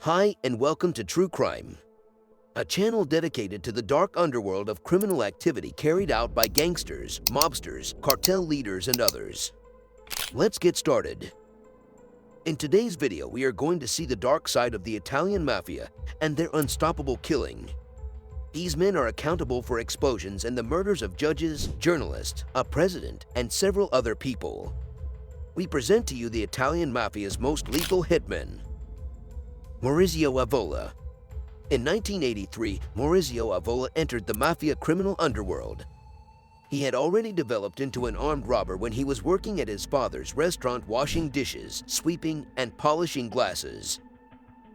Hi and welcome to True Crime, a channel dedicated to the dark underworld of criminal activity carried out by gangsters, mobsters, cartel leaders, and others. Let's get started. In today's video, we are going to see the dark side of the Italian Mafia and their unstoppable killing. These men are accountable for explosions and the murders of judges, journalists, a president, and several other people. We present to you the Italian Mafia's most lethal hitman, Morisio Aola. In 1983, Morisio Aola entered the Mafia criminal underworld. He had already developed into an armed robber when he was working at his father's restaurant washing dishes, sweeping, and polishing glasses.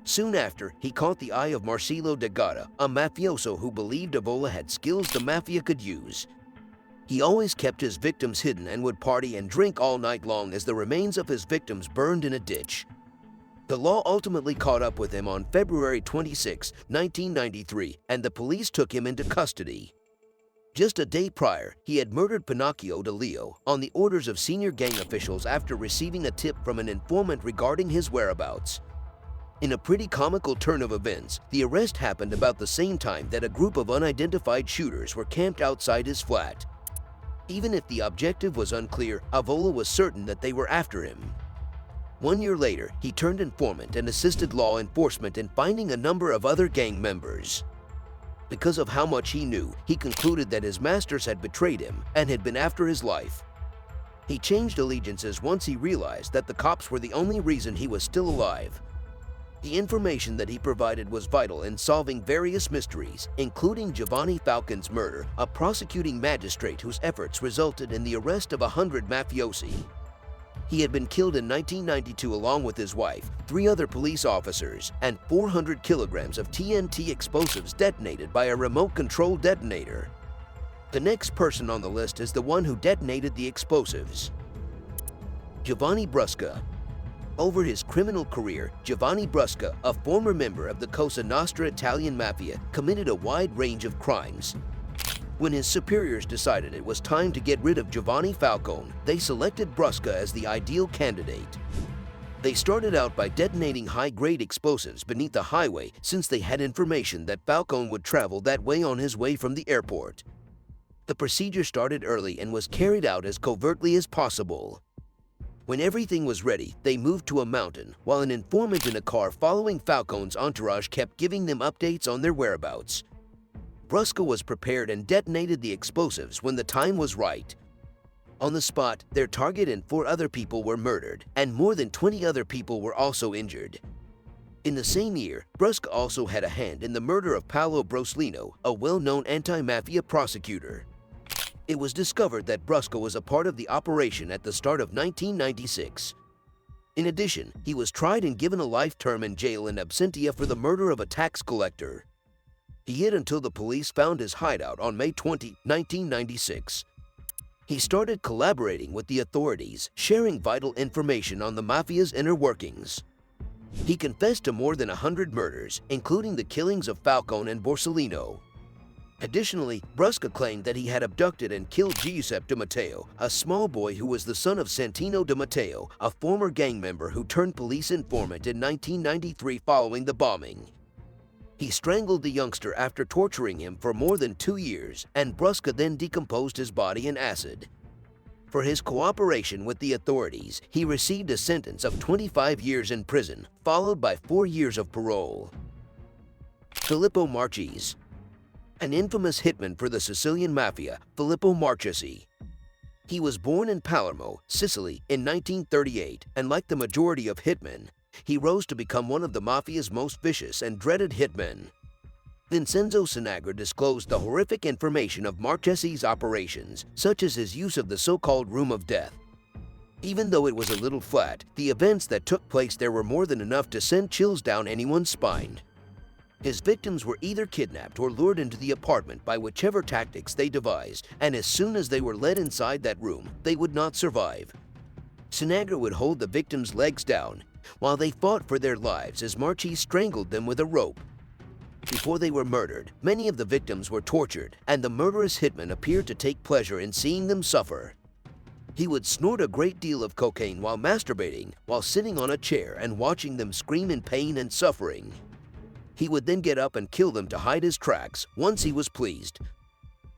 Soon after, he caught the eye of Morisio Aola, a mafioso who believed Aola had skills the Mafia could use. He always kept his victims hidden and would party and drink all night long as the remains of his victims burned in a ditch. The law ultimately caught up with him on February 26, 1993, and the police took him into custody. Just a day prior, he had murdered Pinocchio de Leo on the orders of senior gang officials after receiving a tip from an informant regarding his whereabouts. In a pretty comical turn of events, the arrest happened about the same time that a group of unidentified shooters were camped outside his flat. Even if the objective was unclear, Aola was certain that they were after him. 1 year later, he turned informant and assisted law enforcement in finding a number of other gang members. Because of how much he knew, he concluded that his masters had betrayed him and had been after his life. He changed allegiances once he realized that the cops were the only reason he was still alive. The information that he provided was vital in solving various mysteries, including Giovanni Falcone's murder, a prosecuting magistrate whose efforts resulted in the arrest of 100 mafiosi. He had been killed in 1992 along with his wife, 3 other police officers, and 400 kilograms of TNT explosives detonated by a remote-controlled detonator. The next person on the list is the one who detonated the explosives, Javanni Brusa. Over his criminal career, Javanni Brusa, a former member of the Cosa Nostra Italian Mafia, committed a wide range of crimes. When his superiors decided it was time to get rid of Giovanni Falcone, they selected Brusa as the ideal candidate. They started out by detonating high-grade explosives beneath the highway since they had information that Falcone would travel that way on his way from the airport. The procedure started early and was carried out as covertly as possible. When everything was ready, they moved to a mountain, while an informant in a car following Falcone's entourage kept giving them updates on their whereabouts. Brusa was prepared and detonated the explosives when the time was right. On the spot, their target and 4 other people were murdered, and more than 20 other people were also injured. In the same year, Brusa also had a hand in the murder of Paolo Borsellino, a well-known anti-mafia prosecutor. It was discovered that Brusa was a part of the operation at the start of 1996. In addition, he was tried and given a life term in jail in absentia for the murder of a tax collector. He hid until the police found his hideout on May 20, 1996. He started collaborating with the authorities, sharing vital information on the Mafia's inner workings. He confessed to more than 100 murders, including the killings of Falcone and Borsellino. Additionally, Brusa claimed that he had abducted and killed Giuseppe Di Matteo, a small boy who was the son of Santino Di Matteo, a former gang member who turned police informant in 1993 following the bombing. He strangled the youngster after torturing him for more than 2 years, and Brusa then decomposed his body in acid. For his cooperation with the authorities, he received a sentence of 25 years in prison, followed by 4 years of parole. Filippo Marchesi. An infamous hitman for the Sicilian Mafia, Filippo Marchesi. He was born in Palermo, Sicily in 1938, and like the majority of hitmen, he rose to become one of the Mafia's most vicious and dreaded hitmen. Vincenzo Sinagro disclosed the horrific information of Marchesi's operations, such as his use of the so-called Room of Death. Even though it was a little flat, the events that took place there were more than enough to send chills down anyone's spine. His victims were either kidnapped or lured into the apartment by whichever tactics they devised, and as soon as they were led inside that room, they would not survive. Sinagro would hold the victims' legs down, while they fought for their lives as Marchesi strangled them with a rope. Before they were murdered, many of the victims were tortured, and the murderous hitman appeared to take pleasure in seeing them suffer. He would snort a great deal of cocaine while masturbating, while sitting on a chair and watching them scream in pain and suffering. He would then get up and kill them to hide his tracks once he was pleased.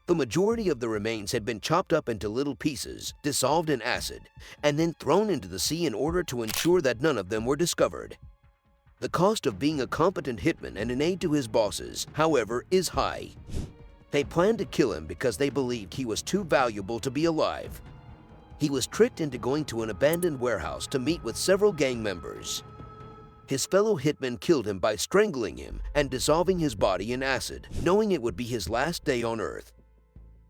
The majority of the remains had been chopped up into little pieces, dissolved in acid, and then thrown into the sea in order to ensure that none of them were discovered. The cost of being a competent hitman and an aide to his bosses, however, is high. They planned to kill him because they believed he was too valuable to be alive. He was tricked into going to an abandoned warehouse to meet with several gang members. His fellow hitmen killed him by strangling him and dissolving his body in acid, knowing it would be his last day on Earth.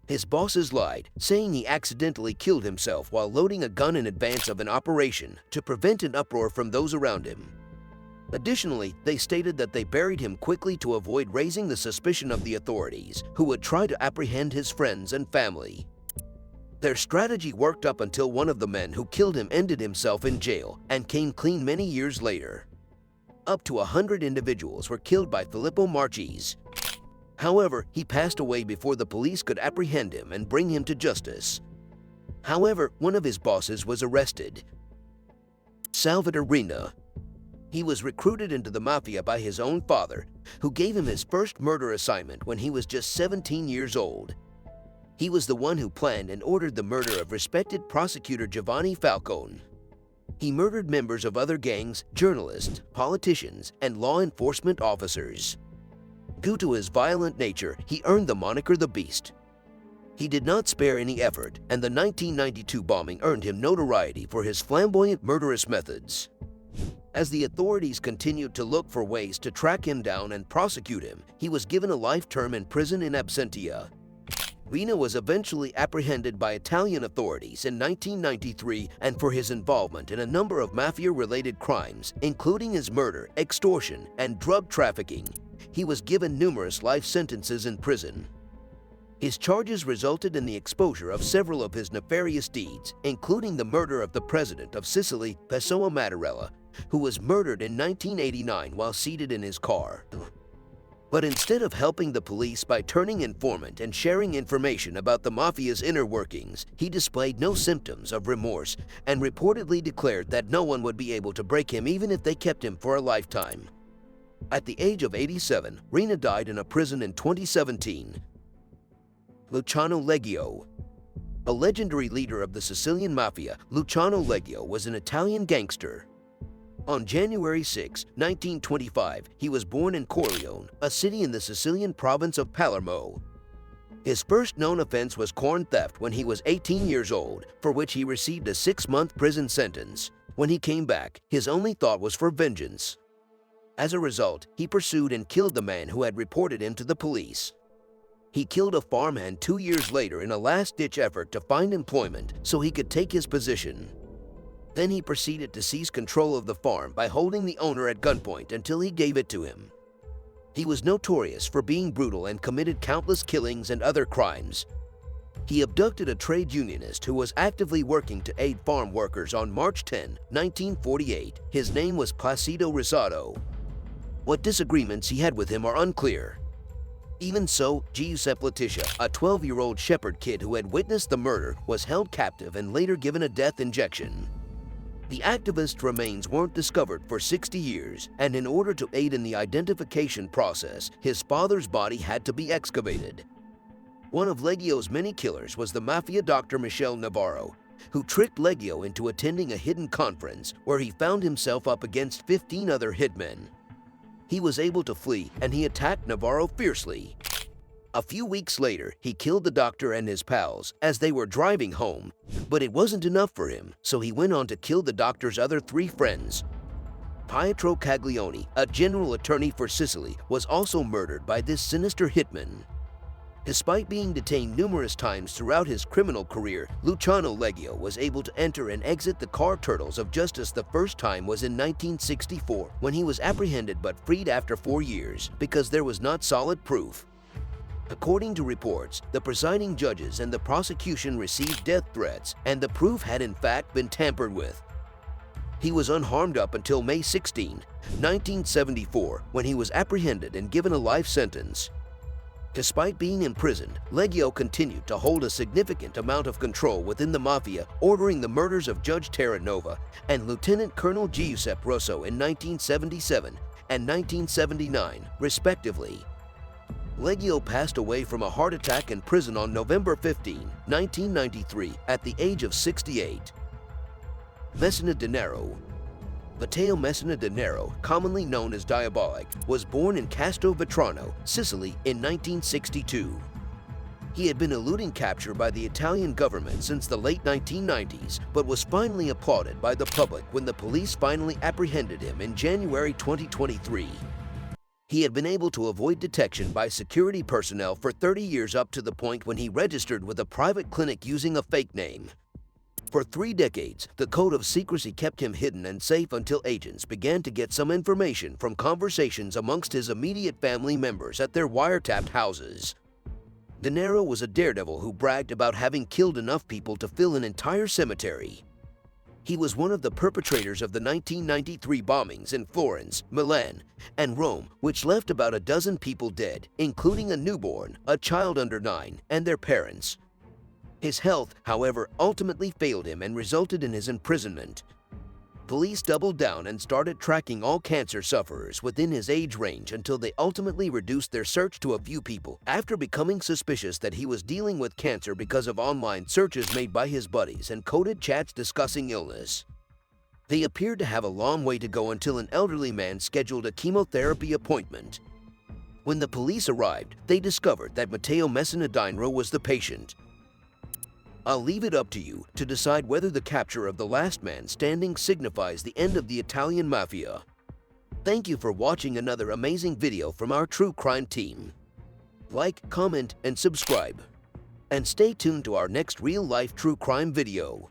His bosses lied, saying he accidentally killed himself while loading a gun in advance of an operation to prevent an uproar from those around him. Additionally, they stated that they buried him quickly to avoid raising the suspicion of the authorities, who would try to apprehend his friends and family. Their strategy worked up until one of the men who killed him ended himself in jail and came clean many years later. Up to 100 individuals were killed by Filippo Marchesi. However, he passed away before the police could apprehend him and bring him to justice. However, one of his bosses was arrested. Salvatore Rina. He was recruited into the Mafia by his own father, who gave him his first murder assignment when he was just 17 years old. He was the one who planned and ordered the murder of respected prosecutor Giovanni Falcone. He murdered members of other gangs, journalists, politicians, and law enforcement officers. Due to his violent nature, he earned the moniker the Beast. He did not spare any effort, and the 1992 bombing earned him notoriety for his flamboyant murderous methods. As the authorities continued to look for ways to track him down and prosecute him, he was given a life term in prison in absentia. Rina was eventually apprehended by Italian authorities in 1993 and for his involvement in a number of mafia-related crimes, including his murder, extortion, and drug trafficking. He was given numerous life sentences in prison. His charges resulted in the exposure of several of his nefarious deeds, including the murder of the president of Sicily, Pessoa Mattarella, who was murdered in 1989 while seated in his car. But instead of helping the police by turning informant and sharing information about the Mafia's inner workings, he displayed no symptoms of remorse and reportedly declared that no one would be able to break him even if they kept him for a lifetime. At the age of 87, Rina died in a prison in 2017. Luchino Leio. A legendary leader of the Sicilian Mafia, Luchino Leio was an Italian gangster. On January 6, 1925, he was born in Corleone, a city in the Sicilian province of Palermo. His first known offense was corn theft when he was 18 years old, for which he received a 6-month prison sentence. When he came back, his only thought was for vengeance. As a result, he pursued and killed the man who had reported him to the police. He killed a farmhand 2 years later in a last-ditch effort to find employment so he could take his position. Then he proceeded to seize control of the farm by holding the owner at gunpoint until he gave it to him. He was notorious for being brutal and committed countless killings and other crimes. He abducted a trade unionist who was actively working to aid farm workers on March 10, 1948. His name was Placido Rosado. What disagreements he had with him are unclear. Even so, Giuseppe Letitia, a 12-year-old shepherd kid who had witnessed the murder, was held captive and later given a death injection. The activist's remains weren't discovered for 60 years, and in order to aid in the identification process, his father's body had to be excavated. One of Leio's many killers was the Mafia doctor Michele Navarro, who tricked Leio into attending a hidden conference where he found himself up against 15 other hitmen. He was able to flee, and he attacked Navarro fiercely. A few weeks later, he killed the doctor and his pals as they were driving home, but it wasn't enough for him, so he went on to kill the doctor's other 3 friends. Pietro Caglione, a general attorney for Sicily, was also murdered by this sinister hitman. Despite being detained numerous times throughout his criminal career, Luchino Leio was able to enter and exit the car turtles of justice. The first time was in 1964, when he was apprehended but freed after 4 years because there was not solid proof. According to reports, the presiding judges and the prosecution received death threats, and the proof had in fact been tampered with. He was unharmed up until May 16, 1974, when he was apprehended and given a life sentence. Despite being imprisoned, Leio continued to hold a significant amount of control within the Mafia, ordering the murders of Judge Terranova and Lieutenant Colonel Giuseppe Rosso in 1977 and 1979, respectively. Leio passed away from a heart attack in prison on November 15, 1993, at the age of 68. Messa Dado. Matteo Messa Dado, commonly known as Diabolic, was born in Castelvetrano, Sicily in 1962. He had been eluding capture by the Italian government since the late 1990s, but was finally applauded by the public when the police finally apprehended him in January 2023. He had been able to avoid detection by security personnel for 30 years up to the point when he registered with a private clinic using a fake name. For 3 decades, the code of secrecy kept him hidden and safe until agents began to get some information from conversations amongst his immediate family members at their wiretapped houses. Dado was a daredevil who bragged about having killed enough people to fill an entire cemetery. He was one of the perpetrators of the 1993 bombings in Florence, Milan, and Rome, which left about a dozen people dead, including a newborn, a child under 9, and their parents. His health, however, ultimately failed him and resulted in his imprisonment. Police doubled down and started tracking all cancer sufferers within his age range until they ultimately reduced their search to a few people after becoming suspicious that he was dealing with cancer because of online searches made by his buddies and coded chats discussing illness. They appeared to have a long way to go until an elderly man scheduled a chemotherapy appointment. When the police arrived, they discovered that Matteo Messa Dado was the patient. I'll leave it up to you to decide whether the capture of the last man standing signifies the end of the Italian Mafia. Thank you for watching another amazing video from our true crime team. Like, comment, and subscribe. And stay tuned to our next real-life true crime video.